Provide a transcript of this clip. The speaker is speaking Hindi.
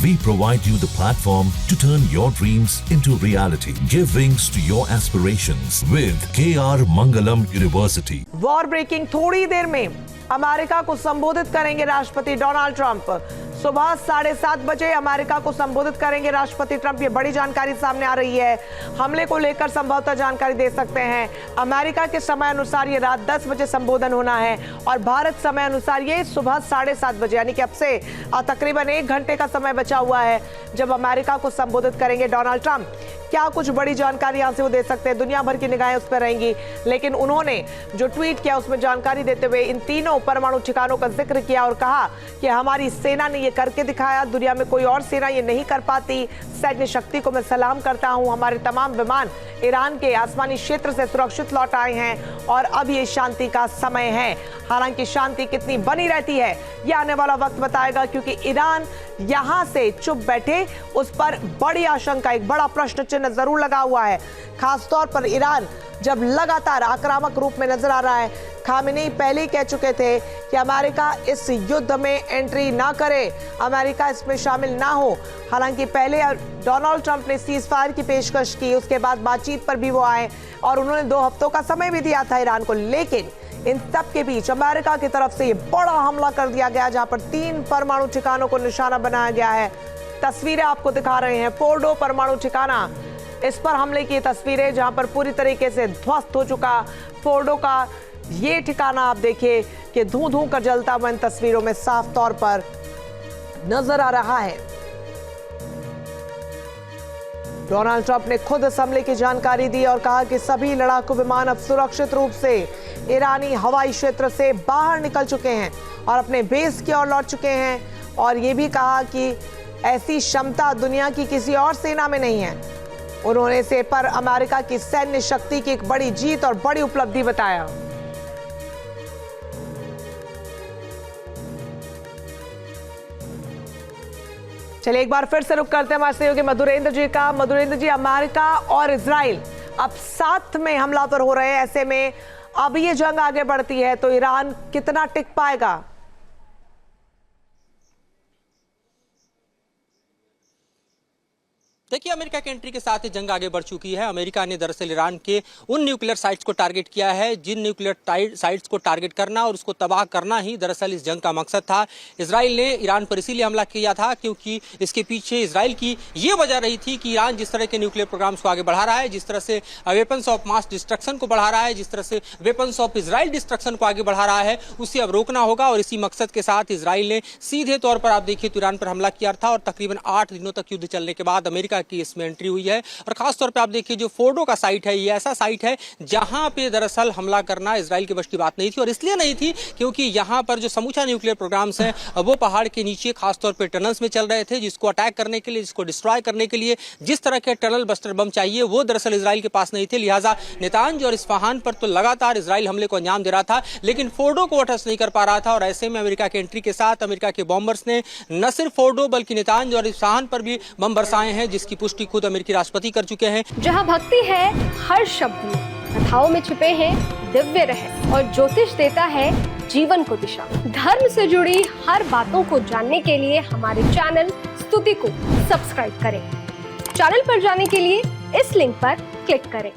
We provide you the platform to turn your dreams into reality. Give wings to your aspirations with KR Mangalam University. War breaking, थोड़ी देर में अमेरिका को संबोधित करेंगे राष्ट्रपति डोनाल्ड ट्रंप। सुबह 7:30 बजे अमेरिका को संबोधित करेंगे राष्ट्रपति ट्रंप। ये बड़ी जानकारी सामने आ रही है। हमले को लेकर संभवतः जानकारी दे सकते हैं। अमेरिका के समय अनुसार ये रात 10 बजे संबोधन होना है और भारत समय अनुसार ये सुबह 7:30 बजे, यानी कि अब से तकरीबन 1 घंटे का समय बचा हुआ है जब अमेरिका को संबोधित करेंगे डोनाल्ड ट्रंप। क्या कुछ बड़ी जानकारी यहां से वो दे सकते हैं, दुनिया भर की निगाहें उस पर रहेंगी। लेकिन उन्होंने जो ट्वीट किया उसमें जानकारी देते हुए इन तीनों परमाणु ठिकानों का जिक्र किया और कहा कि हमारी सेना ने ये करके दिखाया, दुनिया में कोई और सेना ये नहीं कर पाती। सैन्य शक्ति को मैं सलाम करता हूं। हमारे तमाम विमान ईरान के आसमानी क्षेत्र से सुरक्षित लौट आए हैं और अब ये शांति का समय है। हालांकि शांति कितनी बनी रहती है ये आने वाला वक्त बताएगा, क्योंकि ईरान यहां से चुप बैठे उस पर बड़ी आशंका, एक बड़ा प्रश्न चिन्ह जरूर लगा हुआ है। खासतौर पर ईरान जब लगातार आक्रामक रूप में नजर आ रहा है। खामेनी पहले ही कह चुके थे कि अमेरिका इस युद्ध में एंट्री ना करे, अमेरिका इसमें शामिल ना हो। हालांकि पहले डोनाल्ड ट्रंप ने सीज फायर की पेशकश की, उसके बाद बातचीत पर भी वो आए और उन्होंने 2 हफ्तों का समय भी दिया था ईरान को। लेकिन इन सब के बीच अमेरिका की तरफ से ये बड़ा हमला कर दिया गया, जहां पर 3 परमाणु ठिकानों को निशाना बनाया गया है। तस्वीरें आपको दिखा रहे हैं। फोर्डो परमाणु ठिकाना, इस पर हमले की तस्वीरें जहां पर पूरी तरीके से ध्वस्त हो चुका फोर्डो का ये ठिकाना आप देखिए कि धूं धूं कर जलता हुआ इन तस्वीरों में साफ तौर पर नजर आ रहा है। डोनाल्ड ट्रंप ने खुद इस हमले की जानकारी दी और कहा कि सभी लड़ाकू विमान अब सुरक्षित रूप से ईरानी हवाई क्षेत्र से बाहर निकल चुके हैं और अपने बेस की ओर लौट चुके हैं। और ये भी कहा कि ऐसी क्षमता दुनिया की किसी और सेना में नहीं है। उन्होंने इसे पर अमेरिका की सैन्य शक्ति की एक बड़ी जीत और बड़ी उपलब्धि बताया। चलिए एक बार फिर से रुक करते हैं हमारे सहयोगी मधुरेंद्र जी का। मधुरेंद्र जी, अमेरिका और इजराइल अब साथ में हमलावर हो रहे हैं। ऐसे में अब ये जंग आगे बढ़ती है तो ईरान कितना टिक पाएगा? देखिए, अमेरिका की एंट्री के साथ ही जंग आगे बढ़ चुकी है। अमेरिका ने दरअसल ईरान के उन न्यूक्लियर साइट्स को टारगेट किया है जिन न्यूक्लियर साइट्स को टारगेट करना और उसको तबाह करना ही दरअसल इस जंग का मकसद था। इजराइल ने ईरान पर इसीलिए हमला किया था क्योंकि इसके पीछे इजराइल की ये वजह रही थी कि ईरान जिस तरह के न्यूक्लियर प्रोग्राम्स को आगे बढ़ा रहा है, जिस तरह से वेपन्स ऑफ मास डिस्ट्रक्शन को बढ़ा रहा है, जिस तरह से वेपन्स ऑफ इजराइल डिस्ट्रक्शन को आगे बढ़ा रहा है, उसे अब रोकना होगा। और इसी मकसद के साथ इजराइल ने सीधे तौर पर आप देखिए तो ईरान पर हमला किया था और तकरीबन 8 दिनों तक युद्ध चलने के बाद अमेरिका की इसमें एंट्री हुई है। और खास तौर पे आप देखिए जो फोर्डो का साइट है, ये ऐसा साइट है जहां पे दरअसल हमला करना इजराइल के बस की बात नहीं थी। और इसलिए नहीं थी क्योंकि यहां पर जो समूचा न्यूक्लियर प्रोग्राम्स हैं वो पहाड़ के नीचे खास तौर पे टनल्स में चल रहे थे, जिसको अटैक करने के लिए, जिसको डिस्ट्रॉय करने के लिए जिस तरह के टनल बस्टर बम चाहिए वो दरअसल इजराइल के पास नहीं थे। लिहाजा नेतांज और इस्फहान पर तो लगातार इजराइल हमले को अंजाम दे रहा था, लेकिन फोर्डो को टच नहीं कर पा रहा था। और ऐसे में अमेरिका की एंट्री के साथ अमेरिका के बॉम्बर्स ने न सिर्फ फोर्डो बल्कि नेतांज और इस्फहान पर भी बम बरसाए हैं, जिसकी पुष्टि खुद अमेरिकी राष्ट्रपति कर चुके हैं। जहां भक्ति है हर शब्द में, कथाओं में छिपे हैं दिव्य रहस्य और ज्योतिष देता है जीवन को दिशा। धर्म से जुड़ी हर बातों को जानने के लिए हमारे चैनल स्तुति को सब्सक्राइब करें। चैनल पर जाने के लिए इस लिंक पर क्लिक करें।